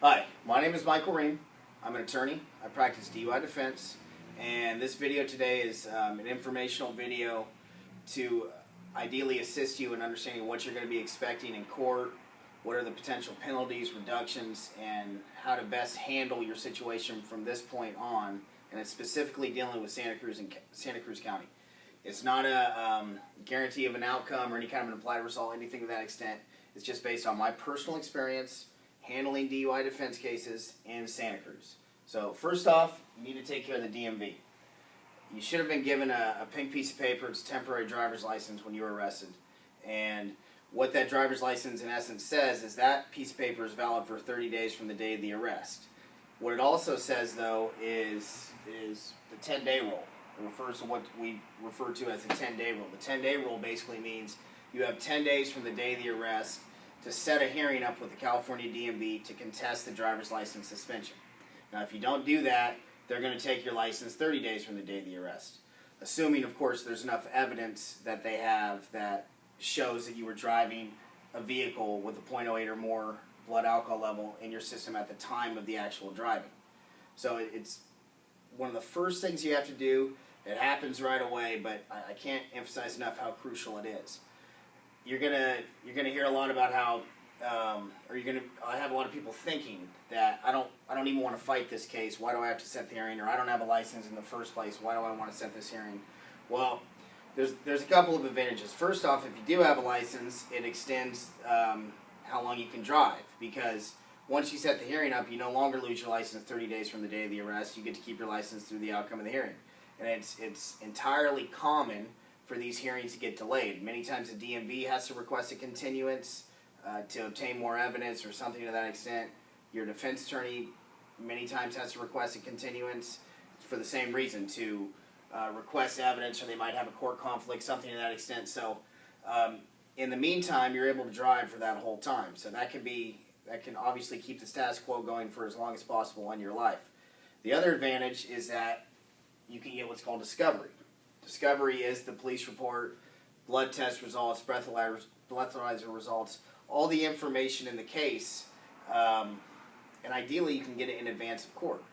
Hi, my name is Michael Rehm. I'm an attorney. I practice DUI defense, and this video today is an informational video to ideally assist you in understanding what you're going to be expecting in court, what are the potential penalties, reductions, and how to best handle your situation from this point on. And it's specifically dealing with Santa Cruz County. It's not a guarantee of an outcome or any kind of an implied result, anything to that extent. It's just based on my personal experience handling DUI defense cases in Santa Cruz. So first off, you need to take care of the DMV. You should have been given a pink piece of paper. It's a temporary driver's license when you were arrested. And what that driver's license in essence says is that piece of paper is valid for 30 days from the day of the arrest. What it also says, though, is the 10-day rule. It refers to what we refer to as the 10-day rule. The 10-day rule basically means you have 10 days from the day of the arrest to set a hearing up with the California DMV to contest the driver's license suspension. Now, if you don't do that, they're going to take your license 30 days from the day of the arrest, assuming, of course, there's enough evidence that they have that shows that you were driving a vehicle with a .08 or more blood alcohol level in your system at the time of the actual driving. So it's one of the first things you have to do. It happens right away, but I can't emphasize enough how crucial it is. You're gonna hear a lot about how, I have a lot of people thinking that I don't even want to fight this case. Why do I have to set the hearing? Or I don't have a license in the first place. Why do I want to set this hearing? Well, there's a couple of advantages. First off, if you do have a license, it extends how long you can drive, because once you set the hearing up, you no longer lose your license 30 days from the day of the arrest. You get to keep your license through the outcome of the hearing, and it's entirely common for these hearings to get delayed. Many times the DMV has to request a continuance to obtain more evidence or something to that extent. Your defense attorney many times has to request a continuance for the same reason, to request evidence, or they might have a court conflict, something to that extent. So in the meantime, you're able to drive for that whole time. So that can obviously keep the status quo going for as long as possible in your life. The other advantage is that you can get what's called discovery. Discovery is the police report, blood test results, breathalyzer results, all the information in the case, and ideally you can get it in advance of court.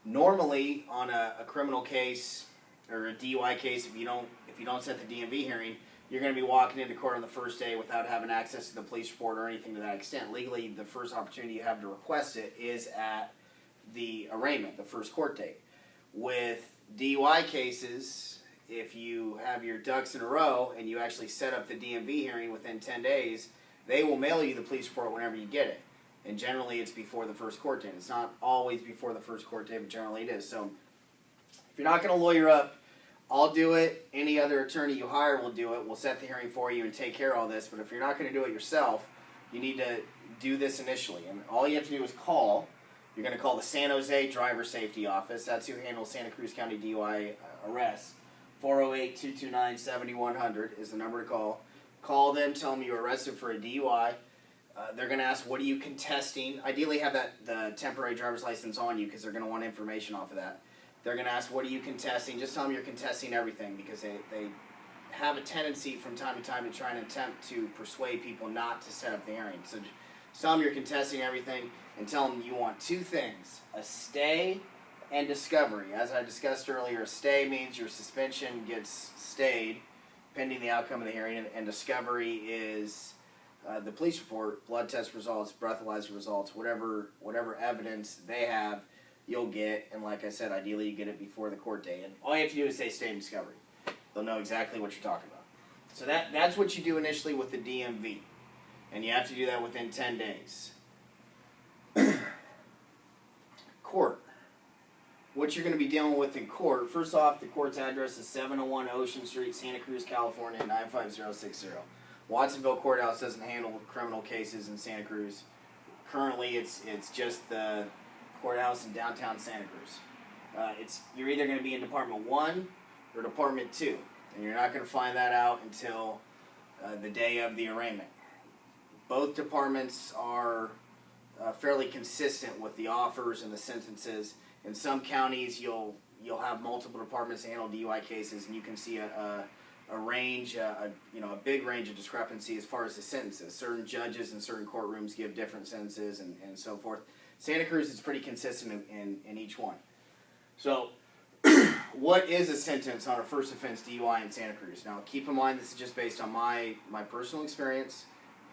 Normally, on a criminal case or a DUI case, if you don't set the DMV hearing, you're going to be walking into court on the first day without having access to the police report or anything to that extent. Legally, the first opportunity you have to request it is at the arraignment, the first court date. With DUI cases, if you have your ducks in a row and you actually set up the DMV hearing within 10 days, they will mail you the police report whenever you get it. And generally it's before the first court date. It's not always before the first court date, but generally it is. So if you're not going to lawyer up, I'll do it. Any other attorney you hire will do it. We'll set the hearing for you and take care of all this. But if you're not going to do it yourself, you need to do this initially. And all you have to do is call. You're going to call the San Jose Driver Safety Office. That's who handles Santa Cruz County DUI arrests. 408-229-7100 is the number to call. Call them, tell them you were arrested for a DUI. They're going to ask, what are you contesting? Ideally have the temporary driver's license on you, because they're going to want information off of that. They're going to ask, what are you contesting? Just tell them you're contesting everything, because they have a tendency from time to time to try and attempt to persuade people not to set up the hearing. So tell them you're contesting everything, and tell them you want two things: a stay and discovery. As I discussed earlier, a stay means your suspension gets stayed pending the outcome of the hearing, and discovery is the police report, blood test results, breathalyzer results, whatever evidence they have, you'll get. And like I said, ideally you get it before the court date. And all you have to do is say stay and discovery. They'll know exactly what you're talking about. So that's what you do initially with the DMV. And you have to do that within 10 days. Court. What you're going to be dealing with in court, first off, the court's address is 701 Ocean Street, Santa Cruz, California, 95060. Watsonville Courthouse doesn't handle criminal cases in Santa Cruz. Currently, it's just the courthouse in downtown Santa Cruz. You're either going to be in Department 1 or Department 2, and you're not going to find that out until the day of the arraignment. Both departments are fairly consistent with the offers and the sentences. In some counties, you'll have multiple departments that handle DUI cases, and you can see a a range, a big range of discrepancy as far as the sentences. Certain judges in certain courtrooms give different sentences and so forth. Santa Cruz is pretty consistent in each one. So, what is a sentence on a first offense DUI in Santa Cruz? Now, keep in mind this is just based on my personal experience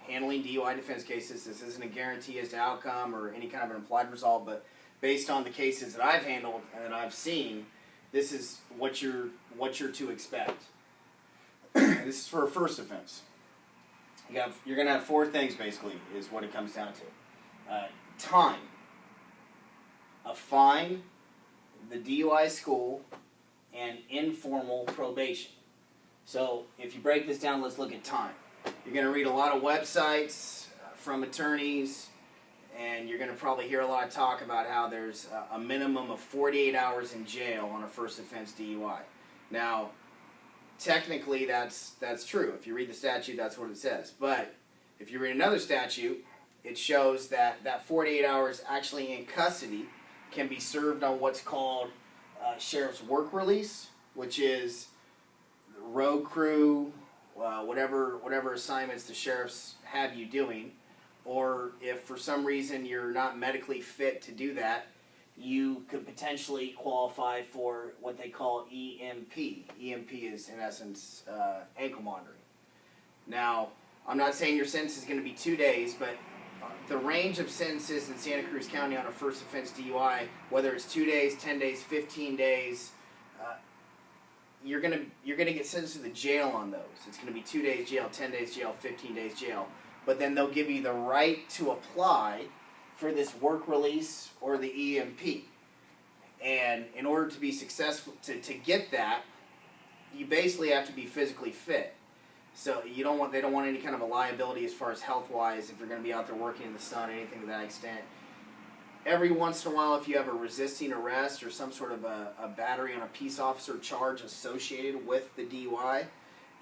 handling DUI defense cases. This isn't a guarantee as to outcome or any kind of an implied result, but based on the cases that I've handled and that I've seen, this is what you're to expect. This is for a first offense. You're going to have four things, basically, is what it comes down to. Time, a fine, the DUI school, and informal probation. So if you break this down, let's look at time. You're going to read a lot of websites from attorneys, and you're going to probably hear a lot of talk about how there's a minimum of 48 hours in jail on a first offense DUI. Now, technically that's true. If you read the statute, that's what it says. But if you read another statute, it shows that 48 hours actually in custody can be served on what's called sheriff's work release, which is road crew, whatever assignments the sheriffs have you doing, or if for some reason you're not medically fit to do that, you could potentially qualify for what they call EMP. EMP is, in essence, ankle monitoring. Now, I'm not saying your sentence is going to be 2 days, but the range of sentences in Santa Cruz County on a first offense DUI, whether it's 2 days, 10 days, 15 days, you're gonna get sentenced to the jail on those. It's going to be 2 days jail, 10 days jail, 15 days jail. But then they'll give you the right to apply for this work release or the EMP. And in order to be successful, to get that, you basically have to be physically fit. So they don't want any kind of a liability as far as health-wise if you're going to be out there working in the sun, anything to that extent. Every once in a while, if you have a resisting arrest or some sort of a battery on a peace officer charge associated with the DUI,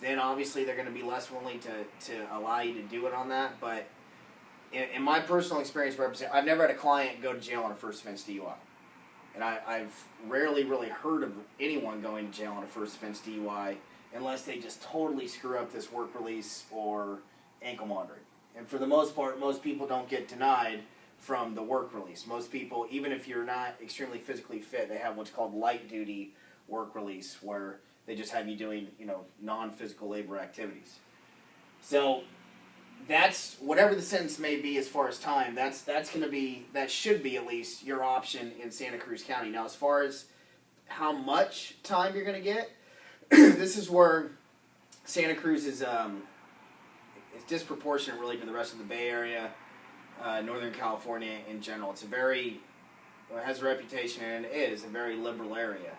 then obviously they're going to be less willing to allow you to do it on that. But in my personal experience, I've never had a client go to jail on a first offense DUI. And I've rarely really heard of anyone going to jail on a first offense DUI unless they just totally screw up this work release or ankle monitoring. And for the most part, most people don't get denied from the work release. Most people, even if you're not extremely physically fit, they have what's called light duty work release, where they just have you doing, non-physical labor activities. So that's, whatever the sentence may be as far as time, that should be at least your option in Santa Cruz County. Now, as far as how much time you're going to get, this is where Santa Cruz is it's disproportionate really to the rest of the Bay Area, Northern California in general. It has a reputation, and it is a very liberal area.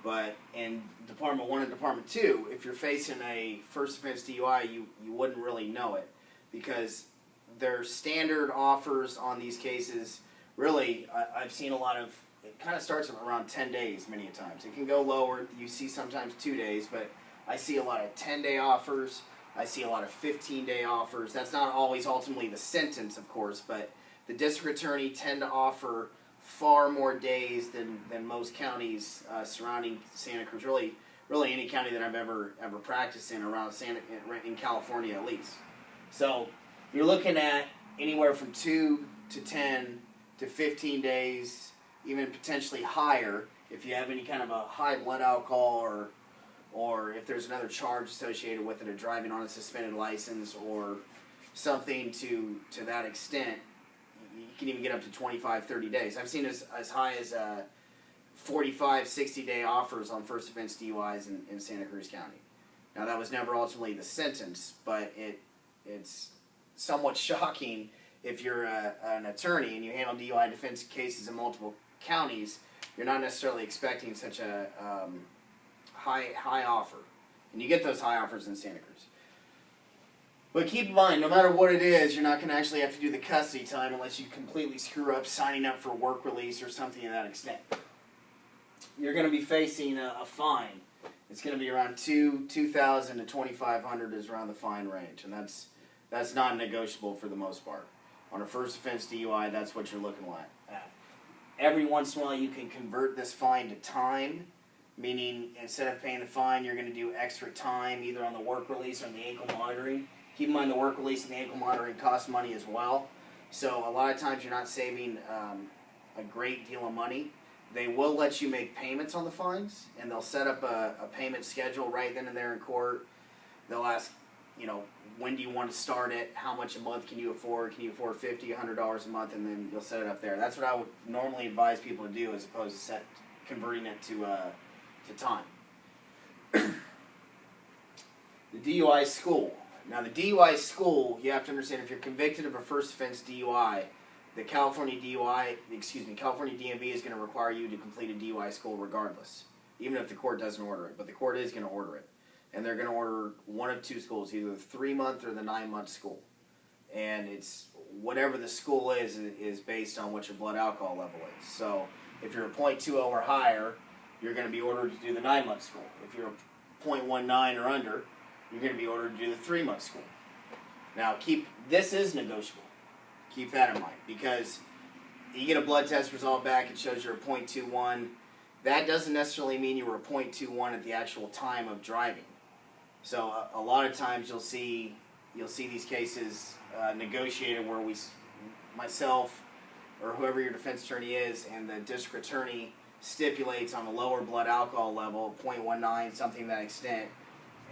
But in Department 1 and Department 2, if you're facing a first offense DUI, you wouldn't really know it, because their standard offers on these cases, really, I've seen a lot of, it kind of starts at around 10 days many a times. It can go lower. You see sometimes 2 days, but I see a lot of 10-day offers. I see a lot of 15-day offers. That's not always ultimately the sentence, of course, but the district attorney tend to offer far more days than most counties surrounding Santa Cruz. Really any county that I've ever practiced in around in California at least. So you're looking at anywhere from 2 to 10 to 15 days, even potentially higher if you have any kind of a high blood alcohol or if there's another charge associated with it, or driving on a suspended license or something to that extent. You can even get up to 25, 30 days. I've seen as high as 45, 60-day offers on first offense DUIs in Santa Cruz County. Now, that was never ultimately the sentence, but it's somewhat shocking if you're an attorney and you handle DUI defense cases in multiple counties. You're not necessarily expecting such a high offer. And you get those high offers in Santa Cruz. But keep in mind, no matter what it is, you're not going to actually have to do the custody time unless you completely screw up signing up for work release or something to that extent. You're going to be facing a fine. It's going to be around $2,000 to $2,500 is around the fine range, and that's non-negotiable for the most part. On a first offense DUI, that's what you're looking at. Every once in a while, you can convert this fine to time, meaning instead of paying the fine, you're going to do extra time either on the work release or on the ankle monitoring. Keep in mind the work release and the ankle monitoring cost money as well. So a lot of times you're not saving a great deal of money. They will let you make payments on the fines, and they'll set up a payment schedule right then and there in court. They'll ask, when do you want to start it? How much a month can you afford? Can you afford $50, $100 a month? And then you'll set it up there. That's what I would normally advise people to do, as opposed to converting it to time. The DUI school. Now, the DUI school, you have to understand, if you're convicted of a first offense DUI, the California DMV is going to require you to complete a DUI school regardless, even if the court doesn't order it. But the court is going to order it. And they're going to order one of two schools, either the 3-month or the 9-month school. And it's whatever the school is based on what your blood alcohol level is. So if you're a .20 or higher, you're going to be ordered to do the 9-month school. If you're a .19 or under, you're going to be ordered to do the 3-month school. Now, this is negotiable. Keep that in mind, because you get a blood test result back, it shows you're a .21. That doesn't necessarily mean you were a .21 at the actual time of driving. So a lot of times you'll see these cases negotiated where myself or whoever your defense attorney is, and the district attorney stipulates on a lower blood alcohol level, .19, something to that extent,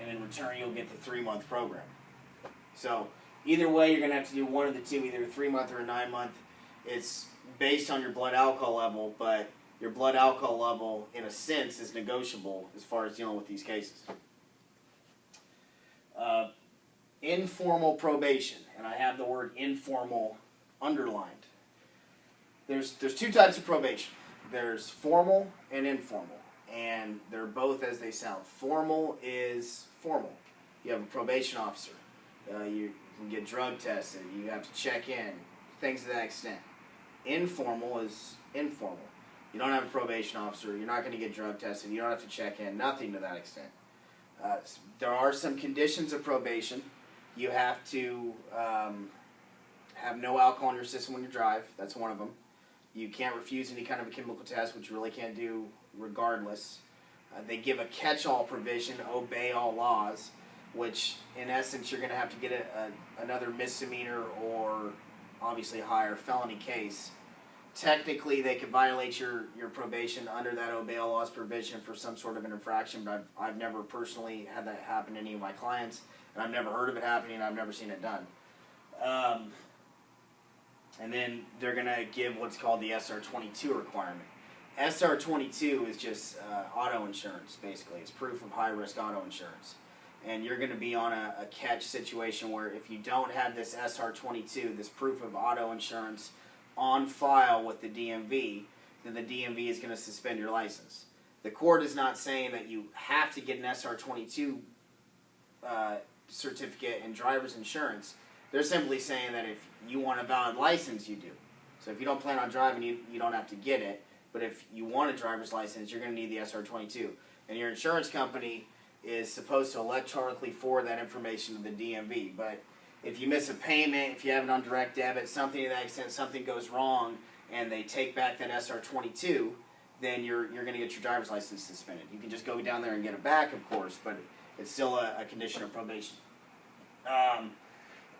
and in return you'll get the 3-month program. So either way, you're going to have to do one of the two, either a 3-month or a 9-month. It's based on your blood alcohol level, but your blood alcohol level, in a sense, is negotiable as far as dealing with these cases. Informal probation, and I have the word informal underlined. There's two types of probation. There's formal and informal, and they're both as they sound. Formal is formal. You have a probation officer. You can get drug tested. You have to check in, things to that extent. Informal is informal. You don't have a probation officer. You're not going to get drug tested. You don't have to check in. Nothing to that extent. There are some conditions of probation. You have to have no alcohol in your system when you drive. That's one of them. You can't refuse any kind of a chemical test, which you really can't do regardless. They give a catch-all provision, obey all laws, which in essence you're going to have to get another misdemeanor or obviously higher felony case. Technically, they could violate your probation under that obey all laws provision for some sort of an infraction, but I've never personally had that happen to any of my clients, and I've never heard of it happening, and I've never seen it done. And then they're going to give what's called the SR-22 requirement. SR-22 is just auto insurance, basically. It's proof of high-risk auto insurance. And you're going to be on a catch situation where if you don't have this SR-22, this proof of auto insurance, on file with the DMV, then the DMV is going to suspend your license. The court is not saying that you have to get an SR-22 certificate and driver's insurance. They're simply saying that if you want a valid license, you do. So if you don't plan on driving, you don't have to get it. But if you want a driver's license, you're going to need the SR-22. And your insurance company is supposed to electronically forward that information to the DMV. But if you miss a payment, if you have it on direct debit, something to that extent, something goes wrong, and they take back that SR-22, then you're going to get your driver's license suspended. You can just go down there and get it back, of course, but it's still a condition of probation.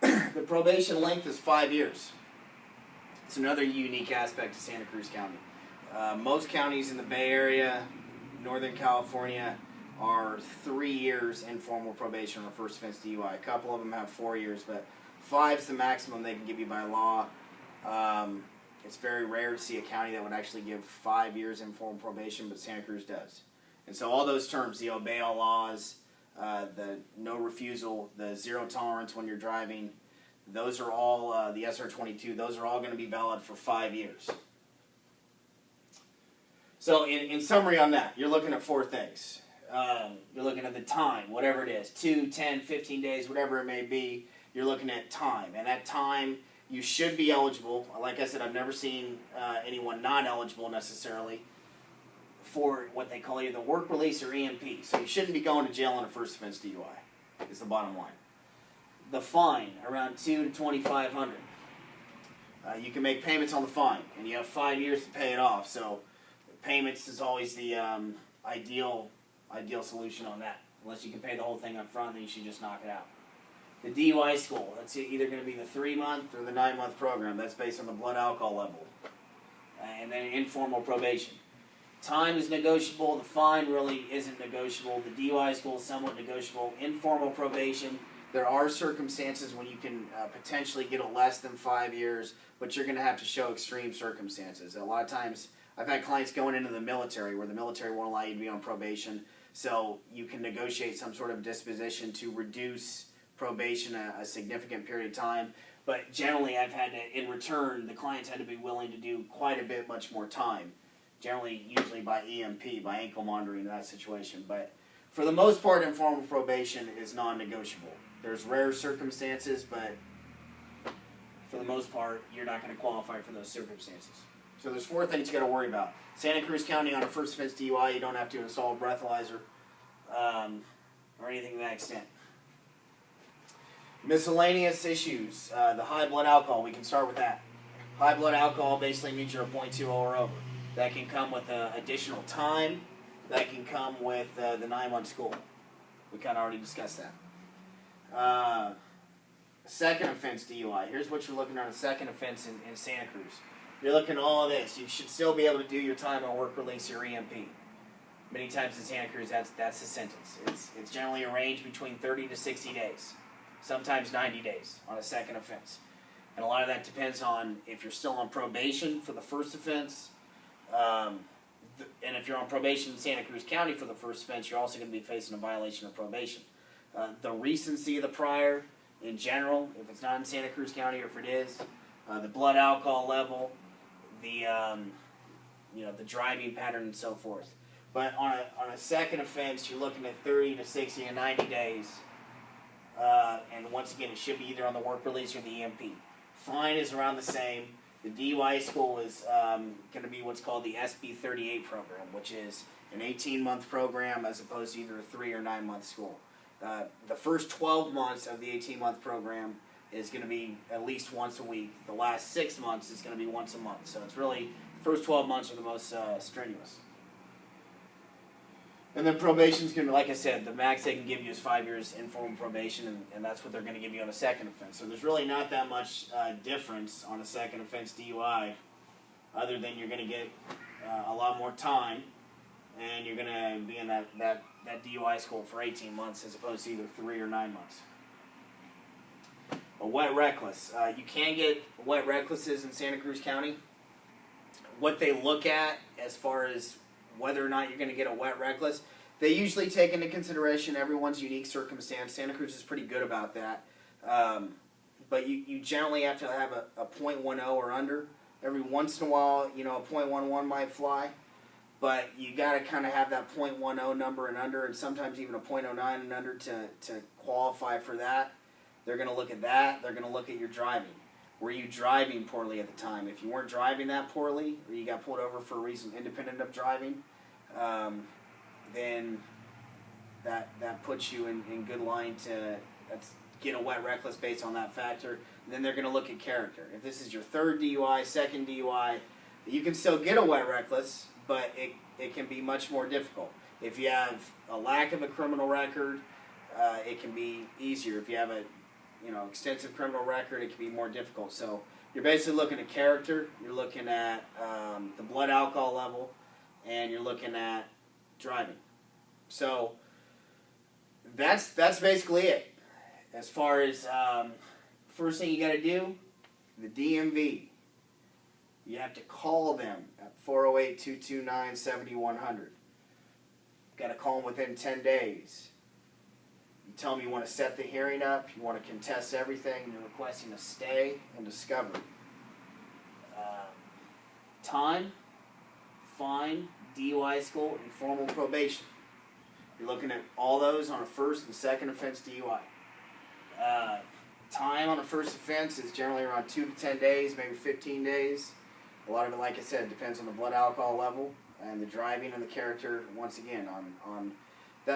The probation length is 5 years. It's another unique aspect of Santa Cruz County. Most counties in the Bay Area, Northern California, are 3 years informal probation on a first offense DUI. A couple of them have 4 years, but 5's the maximum they can give you by law. It's very rare to see a county that would actually give 5 years informal probation, but Santa Cruz does. And so all those terms, the obey all laws, the no refusal, the zero tolerance when you're driving, those are all, the SR-22, those are all going to be valid for 5 years. So in summary on that, you're looking at 4 things. You're looking at the time, whatever it is, 2, 10, 15 days, whatever it may be, you're looking at time. And that time, you should be eligible. Like I said, I've never seen anyone not eligible necessarily for what they call either work release or EMP. So you shouldn't be going to jail on a first offense DUI, is the bottom line. The fine, around $200 to $2,500. You can make payments on the fine, and you have 5 years to pay it off. So payments is always the ideal solution on that. Unless you can pay the whole thing up front, then you should just knock it out. The DUI school, that's either going to be the 3-month or the 9-month program. That's based on the blood alcohol level. And then informal probation. Time is negotiable. The fine really isn't negotiable. The DUI school is somewhat negotiable. Informal probation, there are circumstances when you can potentially get a less than 5 years, but you're going to have to show extreme circumstances. A lot of times, I've had clients going into the military where the military won't allow you to be on probation, so you can negotiate some sort of disposition to reduce probation a significant period of time. But generally, I've had to, in return, the clients had to be willing to do quite a bit much more time. Generally, usually by EMP, by ankle monitoring in that situation. But for the most part, informal probation is non-negotiable. There's rare circumstances, but for the most part, you're not going to qualify for those circumstances. So there's 4 things you got to worry about. Santa Cruz County, on a first offense DUI, you don't have to install a breathalyzer or anything to that extent. Miscellaneous issues. The high blood alcohol, we can start with that. High blood alcohol basically means you're a .20 or over. That can come with additional time. That can come with the 9-month school. We kind of already discussed that. Second offense DUI. Here's what you're looking at a second offense in Santa Cruz. You're looking at all of this. You should still be able to do your time on work release or EMP. Many times in Santa Cruz, that's the sentence. It's generally a range between 30 to 60 days. Sometimes 90 days on a second offense. And a lot of that depends on if you're still on probation for the first offense. And if you're on probation in Santa Cruz County for the first offense, you're also going to be facing a violation of probation. The recency of the prior, in general, if it's not in Santa Cruz County or if it is, the blood alcohol level, the driving pattern and so forth. But on a second offense, you're looking at 30 to 60 and 90 days. And once again, it should be either on the work release or the EMP. Fine is around the same. The DUI school is going to be what's called the SB 38 program, which is an 18-month program as opposed to either a 3 or 9-month school. The first 12 months of the 18-month program is going to be at least once a week. The last 6 months is going to be once a month. So it's really, the first 12 months are the most strenuous. And then probation's going to, like I said, the max they can give you is 5 years informal probation, and that's what they're going to give you on a second offense. So there's really not that much difference on a second offense DUI, other than you're going to get a lot more time, and you're going to be in that DUI school for 18 months as opposed to either 3 or 9 months. A wet reckless. You can get wet recklesses in Santa Cruz County. What they look at as far as whether or not you're going to get a wet reckless, they usually take into consideration everyone's unique circumstance. Santa Cruz is pretty good about that. But you generally have to have a .10 or under. Every once in a while, a .11 might fly. But you got to kind of have that .10 number and under, and sometimes even a .09 and under to qualify for that. They're going to look at that. They're going to look at your driving. Were you driving poorly at the time? If you weren't driving that poorly, or you got pulled over for a reason independent of driving, then that puts you in good line to get a wet reckless based on that factor. And then they're going to look at character. If this is your third DUI, second DUI, you can still get a wet reckless, but it can be much more difficult. If you have a lack of a criminal record, it can be easier. If you have a extensive criminal record, it can be more difficult. So you're basically looking at character, you're looking at the blood alcohol level, and you're looking at driving. So that's basically it. As far as first thing you got to do, the DMV. You have to call them at 408-229-7100. Got to call them within 10 days. You tell them you want to set the hearing up, you want to contest everything, you're requesting a stay and discovery. Time, fine, DUI school, and formal probation. You're looking at all those on a first and second offense DUI. Time on a first offense is generally around 2 to 10 days, maybe 15 days. A lot of it, like I said, depends on the blood alcohol level and the driving and the character, once again, on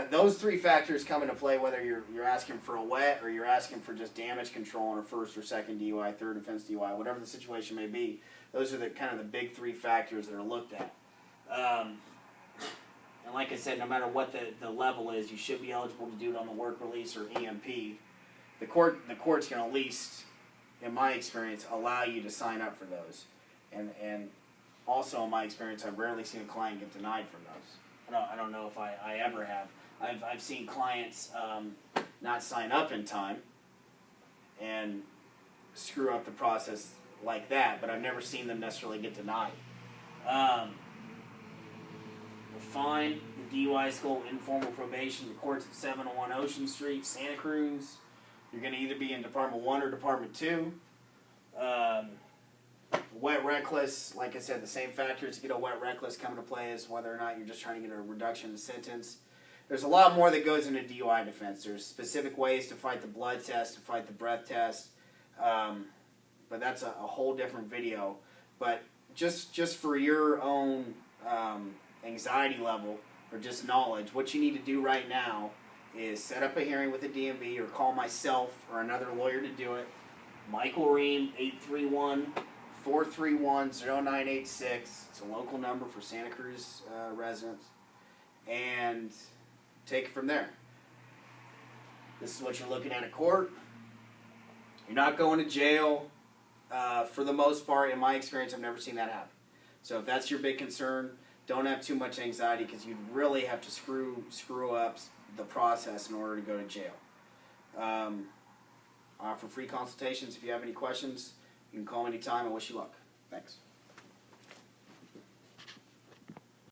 those 3 factors come into play whether you're asking for a wet or you're asking for just damage control on a first or second DUI, third offense DUI, whatever the situation may be. Those are the kind of the big 3 factors that are looked at. And like I said, no matter what the level is, you should be eligible to do it on the work release or EMP. The court's going to at least, in my experience, allow you to sign up for those. And also, in my experience, I've rarely seen a client get denied from those. I don't know if I ever have. I've seen clients not sign up in time and screw up the process like that, but I've never seen them necessarily get denied. The fine, the DUI school, informal probation, the court's at 701 Ocean Street, Santa Cruz. You're going to either be in Department 1 or Department 2. Wet reckless, like I said, the same factors to get a wet reckless come into play as whether or not you're just trying to get a reduction in sentence. There's a lot more that goes into DUI defense. There's specific ways to fight the blood test, to fight the breath test, but that's a whole different video. But just for your own anxiety level or just knowledge, what you need to do right now is set up a hearing with the DMV or call myself or another lawyer to do it. Michael Rehm, 831-431-0986. It's a local number for Santa Cruz residents. And take it from there. This is what you're looking at court. You're not going to jail. For the most part, in my experience, I've never seen that happen. So if that's your big concern, don't have too much anxiety because you'd really have to screw up the process in order to go to jail. I offer free consultations. If you have any questions, you can call anytime. I wish you luck. Thanks.